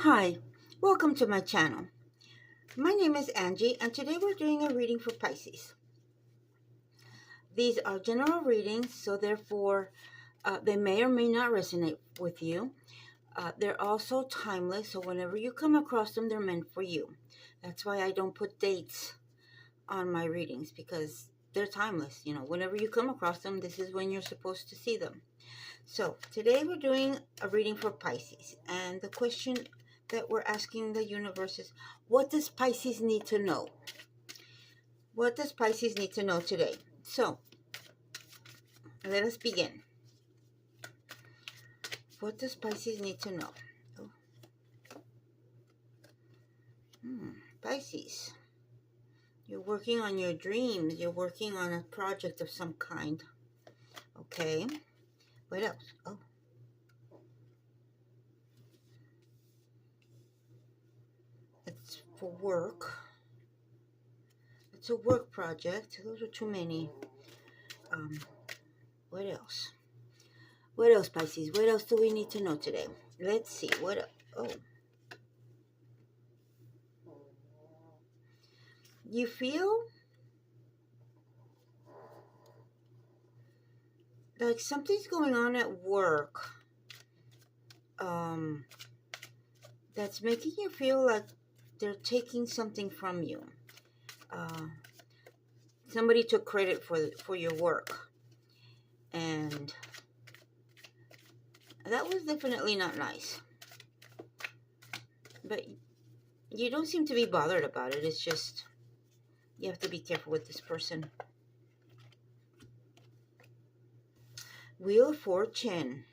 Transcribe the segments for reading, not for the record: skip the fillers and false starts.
Hi, welcome to my channel. My name is Angie, and today we're doing a reading for Pisces. These are general readings, so therefore they may or may not resonate with you. They're also timeless, so whenever you come across them, they're meant for you. That's why I don't put dates on my readings, because they're timeless. You know, whenever you come across them, this is when you're supposed to see them. So today we're doing a reading for Pisces, and the question that we're asking the universe is, what does Pisces need to know? What does Pisces need to know today? So let us begin. What does Pisces need to know? Oh. Pisces, you're working on your dreams. You're working on a project of some kind. Okay. What else? Oh. It's for work. It's a work project. Those are too many. What else? What else, Pisces? What else do we need to know today? Let's see. What else? Oh. You feel like something's going on at work that's making you feel like they're taking something from you. Somebody took credit for your work, and that was definitely not nice. But you don't seem to be bothered about it. It's just you have to be careful with this person. Wheel of Fortune.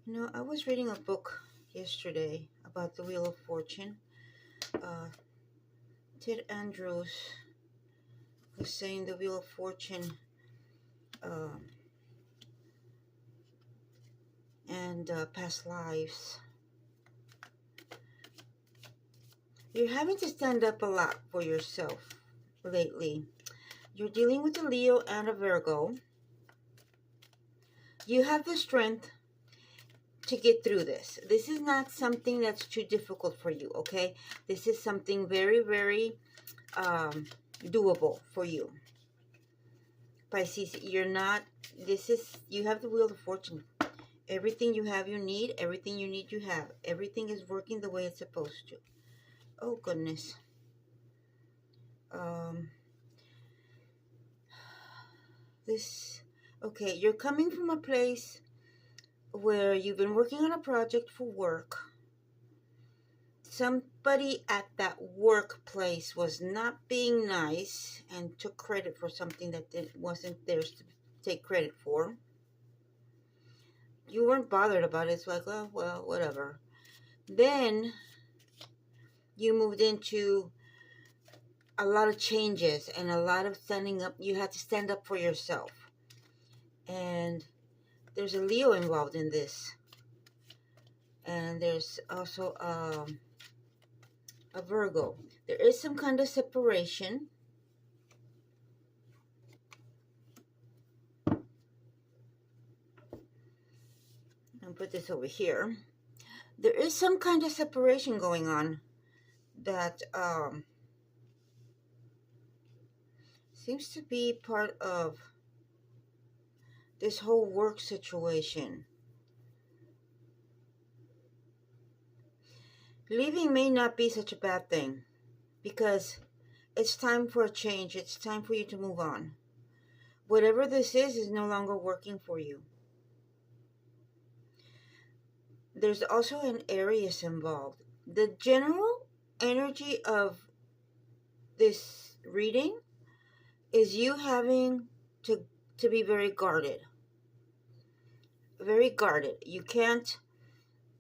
You know, I was reading a book yesterday about the Wheel of Fortune. Ted Andrews was saying the Wheel of Fortune and past lives. You're having to stand up a lot for yourself lately. You're dealing with a Leo and a Virgo. You have the strength to get through this. This is not something that's too difficult for you, okay? This is something very, very doable for you. Pisces, you have the Wheel of Fortune. Everything you have, you need. Everything you need, you have. Everything is working the way it's supposed to. Oh, goodness. Okay, you're coming from a place where you've been working on a project for work. Somebody at that workplace was not being nice and took credit for something that wasn't theirs to take credit for. You weren't bothered about it. It's like, oh, well, whatever. Then you moved into a lot of changes and a lot of standing up. You had to stand up for yourself. And there's a Leo involved in this. And there's also a Virgo. There is some kind of separation. I'll put this over here. There is some kind of separation going on that seems to be part of this whole work situation. Leaving may not be such a bad thing, because it's time for a change. It's time for you to move on. Whatever this is no longer working for you. There's also an Aries involved. The general energy of this reading is you having to be very guarded. Very guarded.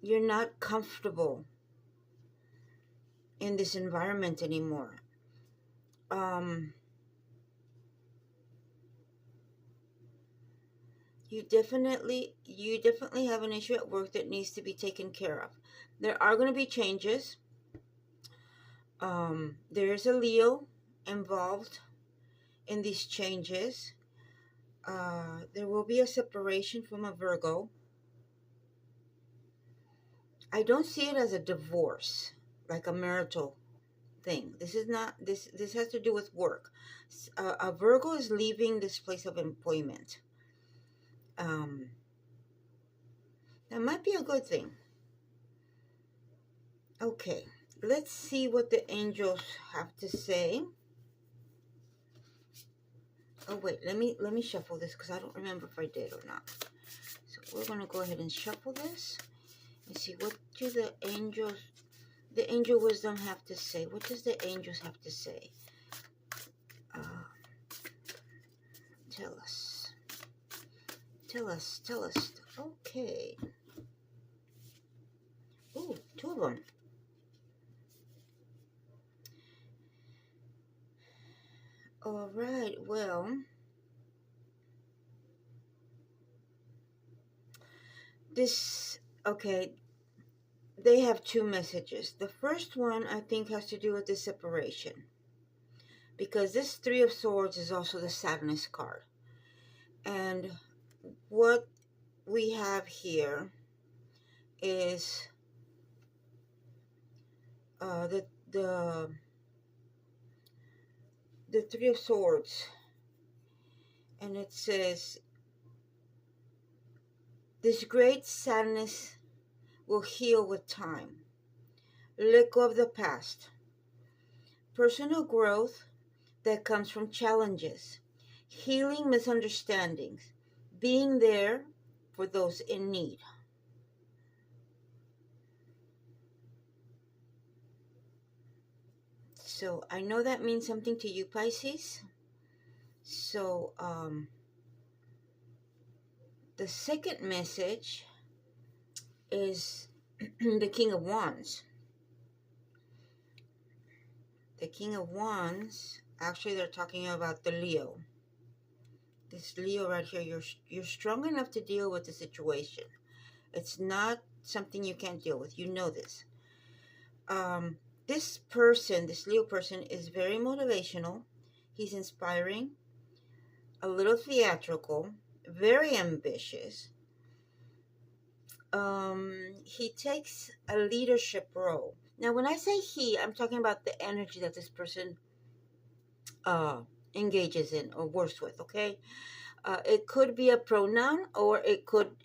You're not comfortable in this environment anymore. You definitely have an issue at work that needs to be taken care of. There are going to be changes. There is a Leo involved in these changes. There will be a separation from a Virgo. I don't see it as a divorce, like a marital thing. This is not, this has to do with work. A Virgo is leaving this place of employment. That might be a good thing. Okay, let's see what the angels have to say. Oh wait, let me shuffle this because I don't remember if I did or not. So we're gonna go ahead and shuffle this and see what do the angel wisdom have to say. What does the angels have to say? Tell us. Tell us. Tell us. Okay. Ooh, two of them. All right, well, okay, they have two messages. The first one, I think, has to do with the separation. Because this Three of Swords is also the sadness card. And what we have here is the Three of Swords. And it says, this great sadness will heal with time. Let go of the past. Personal growth that comes from challenges. Healing misunderstandings. Being there for those in need. So I know that means something to you, Pisces. So the second message is the King of Wands. The King of Wands, actually they're talking about the Leo. This Leo right here, you're strong enough to deal with the situation. It's not something you can't deal with. You know this. This person, this Leo person, is very motivational. He's inspiring, a little theatrical, very ambitious. He takes a leadership role. Now, when I say he, I'm talking about the energy that this person engages in or works with, okay? It could be a pronoun, or it could,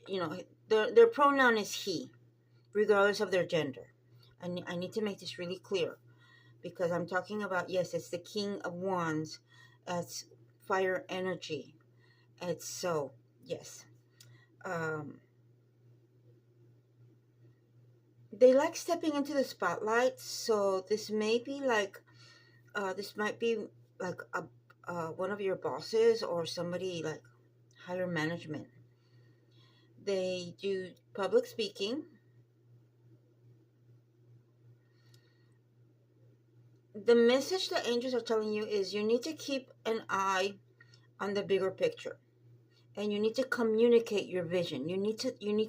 their pronoun is he, regardless of their gender. I need to make this really clear, because I'm talking about, yes, it's the King of Wands. It's fire energy. It's so, yes. They like stepping into the spotlight, so this may be like, one of your bosses or somebody like higher management. They do public speaking. The message the angels are telling you is you need to keep an eye on the bigger picture. And you need to communicate your vision. You need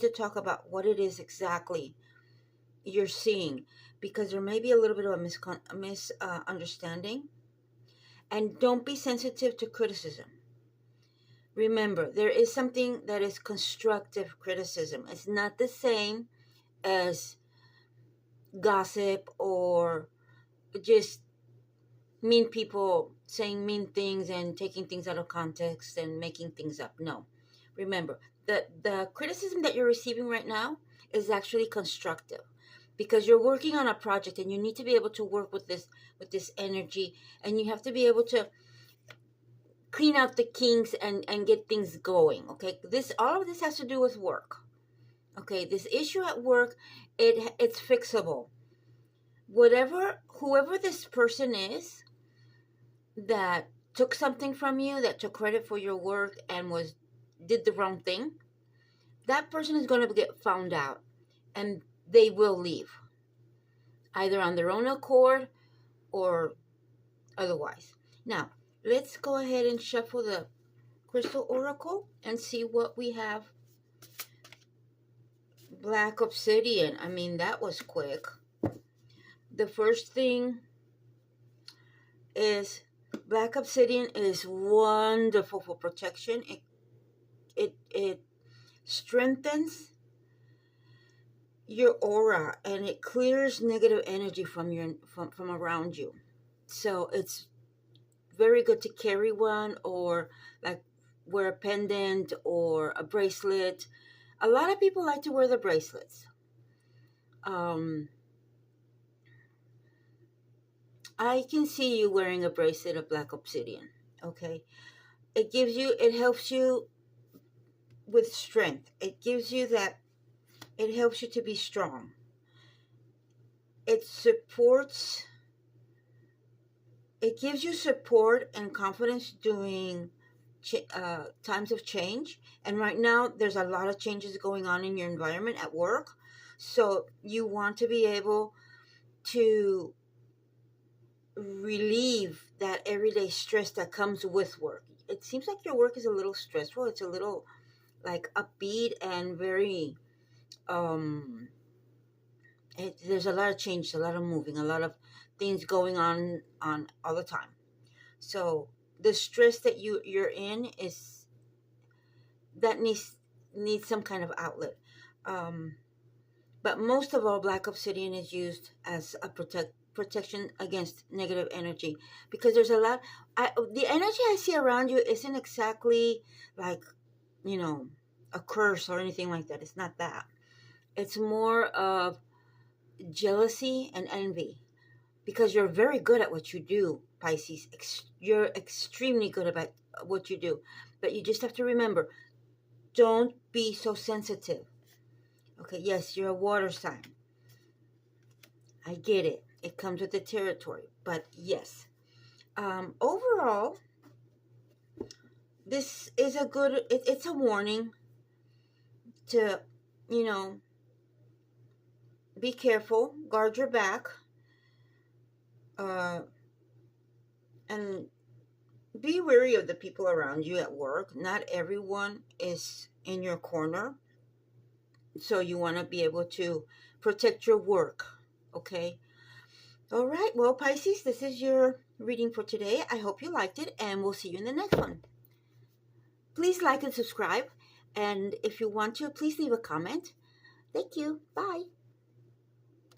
to talk about what it is exactly you're seeing, because there may be a little bit of a misunderstanding. And don't be sensitive to criticism. Remember, there is something that is constructive criticism. It's not the same as gossip or just mean people saying mean things and taking things out of context and making things up. No. Remember, the criticism that you're receiving right now is actually constructive, because you're working on a project and you need to be able to work with this energy, and you have to be able to clean out the kinks and get things going. Okay, all of this has to do with work. Okay, this issue at work, it's fixable. Whoever this person is that took something from you, that took credit for your work and did the wrong thing, that person is going to get found out, and they will leave, either on their own accord or otherwise. Now, let's go ahead and shuffle the Crystal Oracle and see what we have. Black Obsidian. I mean, that was quick. The first thing is Black Obsidian is wonderful for protection. It strengthens your aura, and it clears negative energy from around you. So it's very good to carry one, or like wear a pendant or a bracelet. A lot of people like to wear the bracelets. um I can see you wearing a bracelet of black obsidian. Okay, it helps you with strength. It gives you that, it helps you to be strong. It supports, it gives you support and confidence during times of change. And right now, there's a lot of changes going on in your environment at work. So you want to be able to relieve that everyday stress that comes with work. It seems like your work is a little stressful. It's a little like upbeat and very there's a lot of change, a lot of moving, a lot of things going on all the time. So the stress that you're in is that needs some kind of outlet. Um, but most of all, black obsidian is used as a protection against negative energy, because there's a lot. The energy I see around you isn't exactly like, you know, a curse or anything like that. It's not that. It's more of jealousy and envy, because you're very good at what you do, Pisces. You're extremely good about what you do, but you just have to remember, don't be so sensitive. Okay, yes, you're a water sign. I get it. It comes with the territory, but yes. Overall, this is a good. It's a warning to, you know, be careful, guard your back, uh, and be wary of the people around you at work. Not everyone is in your corner, so you want to be able to protect your work. Okay. All right. Well, Pisces, this is your reading for today. I hope you liked it, and we'll see you in the next one. Please like and subscribe, and if you want to, please leave a comment. Thank you. Bye.